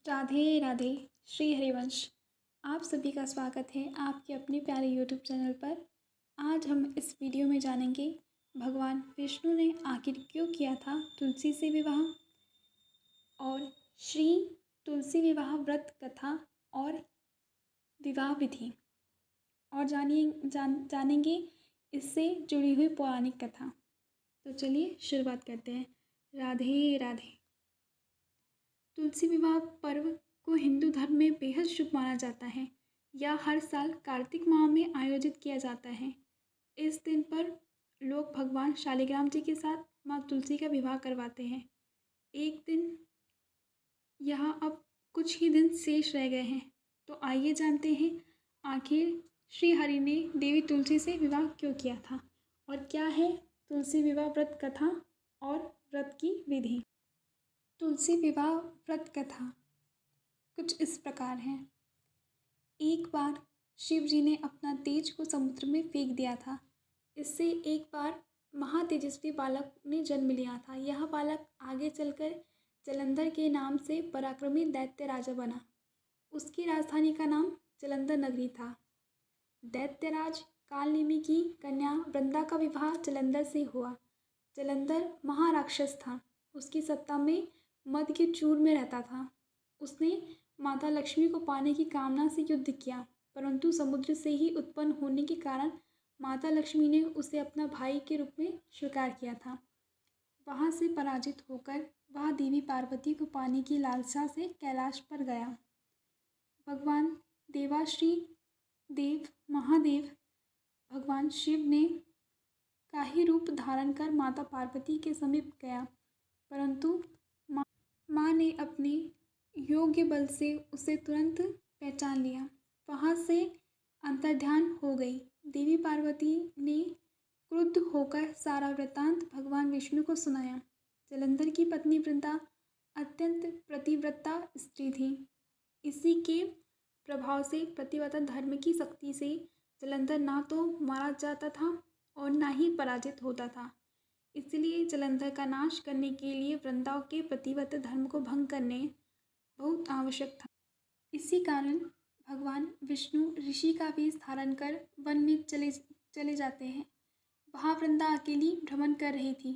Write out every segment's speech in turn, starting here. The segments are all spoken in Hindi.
राधे राधे। श्री हरिवंश। आप सभी का स्वागत है आपके अपने प्यारे यूट्यूब चैनल पर। आज हम इस वीडियो में जानेंगे भगवान विष्णु ने आखिर क्यों किया था तुलसी से विवाह और श्री तुलसी विवाह व्रत कथा और विवाह विधि और जानेंगे इससे जुड़ी हुई पौराणिक कथा। तो चलिए शुरुआत करते हैं। राधे राधे। तुलसी विवाह पर्व को हिंदू धर्म में बेहद शुभ माना जाता है। यह हर साल कार्तिक माह में आयोजित किया जाता है। इस दिन पर लोग भगवान शालिग्राम जी के साथ माँ तुलसी का विवाह करवाते हैं। एक दिन यहाँ अब कुछ ही दिन शेष रह गए हैं, तो आइए जानते हैं आखिर श्री हरि ने देवी तुलसी से विवाह क्यों किया था और क्या है तुलसी विवाह व्रत कथा और व्रत की विधि। तुलसी विवाह व्रत कथा कुछ इस प्रकार है। एक बार शिव जी ने अपना तेज को समुद्र में फेंक दिया था। इससे एक बार महातेजस्वी बालक ने जन्म लिया था। यह बालक आगे चलकर जलंधर के नाम से पराक्रमी दैत्य राजा बना। उसकी राजधानी का नाम जलंधर नगरी था। दैत्यराज कालनेमी की कन्या वृंदा का विवाह जलंधर से हुआ। जलंधर महाराक्षस था। उसकी सत्ता में मद के चूर में रहता था। उसने माता लक्ष्मी को पाने की कामना से युद्ध किया, परंतु समुद्र से ही उत्पन्न होने के कारण माता लक्ष्मी ने उसे अपना भाई के रूप में स्वीकार किया था। वहाँ से पराजित होकर वह देवी पार्वती को पाने की लालसा से कैलाश पर गया। भगवान देवाश्री देव महादेव भगवान शिव ने का ही रूप धारण कर माता पार्वती के समीप गया, परंतु माँ ने अपने योग्य बल से उसे तुरंत पहचान लिया। वहाँ से अंतर्ध्यान हो गई। देवी पार्वती ने क्रुद्ध होकर सारा वृत्तांत भगवान विष्णु को सुनाया। जलंधर की पत्नी वृंदा अत्यंत पतिव्रता स्त्री थी। इसी के प्रभाव से पतिव्रता धर्म की शक्ति से जलंधर ना तो मारा जाता था और ना ही पराजित होता था। इसलिए जलंधर का नाश करने के लिए वृंदा के पतिव्रत धर्म को भंग करने बहुत आवश्यक था। इसी कारण भगवान विष्णु ऋषि का वेश धारण कर वन में चले जाते हैं। वहाँ वृंदा अकेली भ्रमण कर रही थी।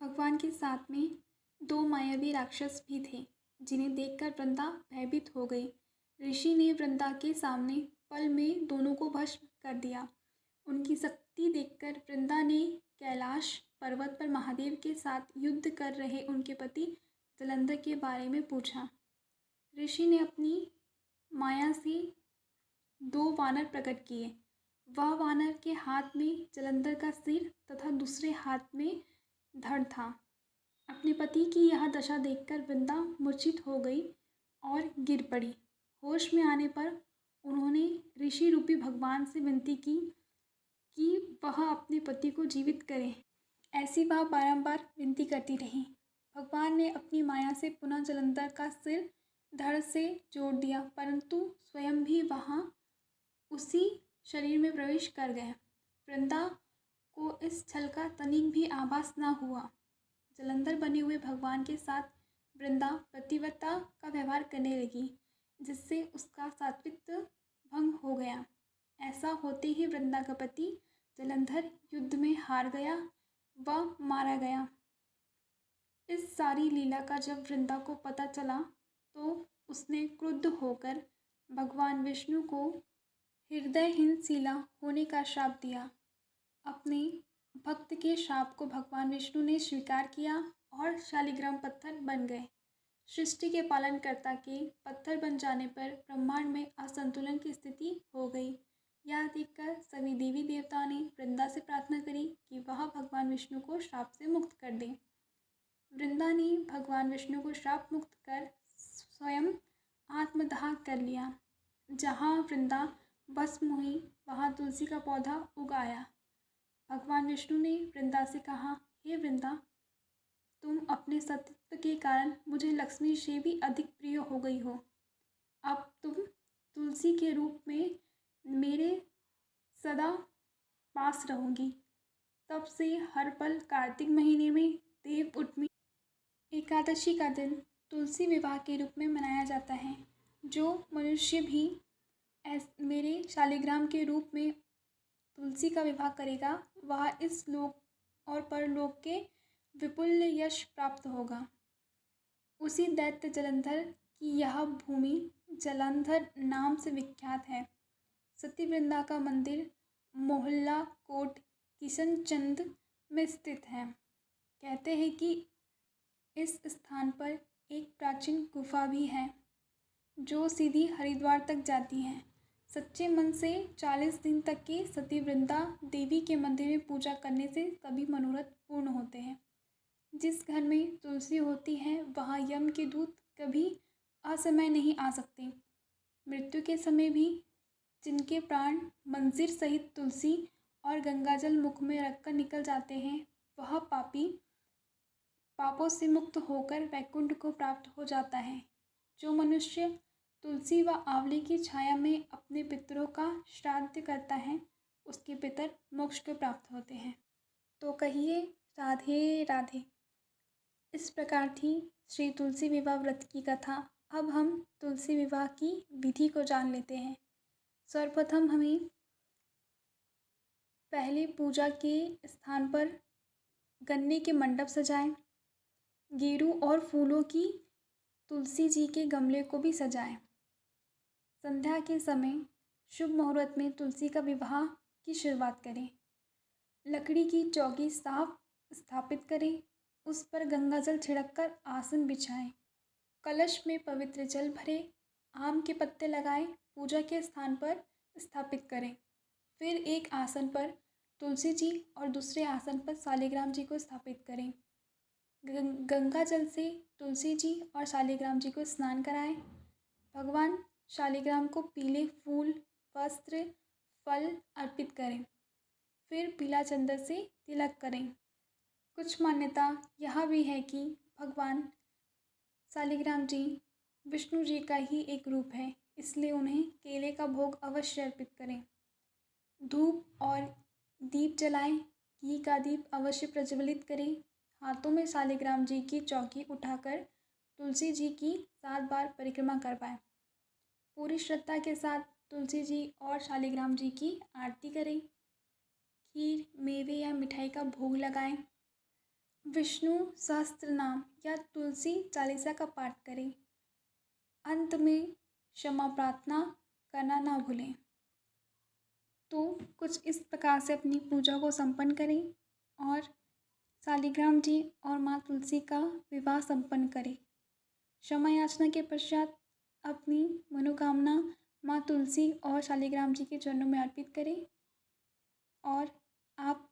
भगवान के साथ में दो मायावी राक्षस भी थे, जिन्हें देखकर वृंदा भयभीत हो गई। ऋषि ने वृंदा के सामने पल में दोनों को भस्म कर दिया। उनकी शक्ति देखकर वृंदा ने कैलाश पर्वत पर महादेव के साथ युद्ध कर रहे उनके पति जलंधर के बारे में पूछा। ऋषि ने अपनी माया से दो वानर प्रकट किए। वह वानर के हाथ में जलंधर का सिर तथा दूसरे हाथ में धड़ था। अपने पति की यह दशा देखकर वृंदा मूर्छित हो गई और गिर पड़ी। होश में आने पर उन्होंने ऋषि रूपी भगवान से विनती की कि वह अपने पति को जीवित करें। ऐसी वह बारंबार विनती करती रही। भगवान ने अपनी माया से पुनः जलंधर का सिर धड़ से जोड़ दिया, परंतु स्वयं भी वहाँ उसी शरीर में प्रवेश कर गए। वृंदा को इस छल का तनिक भी आभास न हुआ। जलंधर बने हुए भगवान के साथ वृंदा पतिव्रता का व्यवहार करने लगी, जिससे उसका सात्वित्व भंग हो गया। ऐसा होते ही वृंदा का पति जलंधर युद्ध में हार गया व मारा गया। इस सारी लीला का जब वृंदा को पता चला तो उसने क्रुद्ध होकर भगवान विष्णु को हृदयहीन शिला होने का श्राप दिया। अपने भक्त के श्राप को भगवान विष्णु ने स्वीकार किया और शालिग्राम पत्थर बन गए। सृष्टि के पालनकर्ता के पत्थर बन जाने पर ब्रह्मांड में असंतुलन की स्थिति हो गई। यह देखकर सभी देवी देवताओं ने वृंदा से प्रार्थना करी कि वह भगवान विष्णु को श्राप से मुक्त कर दें। वृंदा ने भगवान विष्णु को श्राप मुक्त कर स्वयं आत्मदाह कर लिया। जहाँ वृंदा भस्म हुई वहाँ तुलसी का पौधा उग आया। भगवान विष्णु ने वृंदा से कहा, हे वृंदा, तुम अपने सत्व के कारण मुझे लक्ष्मी से भी अधिक प्रिय हो गई हो। अब तुम तुलसी के रूप में मेरे सदा पास रहोगी। तब से हर पल कार्तिक महीने में देव एकादशी का दिन तुलसी विवाह के रूप में मनाया जाता है। जो मनुष्य भी मेरे शालिग्राम के रूप में तुलसी का विवाह करेगा, वह इस लोक और परलोक के विपुल यश प्राप्त होगा। उसी दैत्य जलंधर की यह भूमि जलंधर नाम से विख्यात है। सती वृंदा का मंदिर मोहल्ला कोट किशनचंद में स्थित है। कहते हैं कि इस स्थान पर एक प्राचीन गुफा भी है जो सीधी हरिद्वार तक जाती है। सच्चे मन से 40 दिन तक की सती वृंदा देवी के मंदिर में पूजा करने से सभी मनोरथ पूर्ण होते हैं। जिस घर में तुलसी होती है वहाँ यम के दूत कभी असमय नहीं आ सकते। मृत्यु के समय भी जिनके प्राण मंजिर सहित तुलसी और गंगाजल मुख में रखकर निकल जाते हैं, वह पापी पापों से मुक्त होकर वैकुंठ को प्राप्त हो जाता है। जो मनुष्य तुलसी व आंवले की छाया में अपने पितरों का श्राद्ध करता है, उसके पितर मोक्ष को प्राप्त होते हैं। तो कहिए राधे राधे। इस प्रकार थी श्री तुलसी विवाह व्रत की कथा। अब हम तुलसी विवाह की विधि को जान लेते हैं। सर्वप्रथम हमें पहले पूजा के स्थान पर गन्ने के मंडप सजाएं, गेरू और फूलों की तुलसी जी के गमले को भी सजाएं। संध्या के समय शुभ मुहूर्त में तुलसी का विवाह की शुरुआत करें। लकड़ी की चौकी साफ स्थापित करें, उस पर गंगाजल छिड़ककर आसन बिछाएं। कलश में पवित्र जल भरें, आम के पत्ते लगाएं, पूजा के स्थान पर स्थापित करें। फिर एक आसन पर तुलसी जी और दूसरे आसन पर शालिग्राम जी को स्थापित करें। गंगा जल से तुलसी जी और शालिग्राम जी को स्नान कराएं। भगवान शालिग्राम को पीले फूल, वस्त्र, फल अर्पित करें। फिर पीला चंदन से तिलक करें। कुछ मान्यता यह भी है कि भगवान शालिग्राम जी विष्णु जी का ही एक रूप है, इसलिए उन्हें केले का भोग अवश्य अर्पित करें। धूप और दीप जलाएं, घी का दीप अवश्य प्रज्वलित करें। हाथों में शालिग्राम जी की चौकी उठाकर तुलसी जी की 7 बार परिक्रमा करवाएं। पूरी श्रद्धा के साथ तुलसी जी और शालिग्राम जी की आरती करें। खीर, मेवे या मिठाई का भोग लगाएं। विष्णु सहस्त्र नाम या तुलसी चालीसा का पाठ करें। अंत में क्षमा प्रार्थना करना ना भूलें। तो कुछ इस प्रकार से अपनी पूजा को संपन्न करें और शालिग्राम जी और माँ तुलसी का विवाह संपन्न करें। क्षमा याचना के पश्चात अपनी मनोकामना माँ तुलसी और शालिग्राम जी के चरणों में अर्पित करें और आप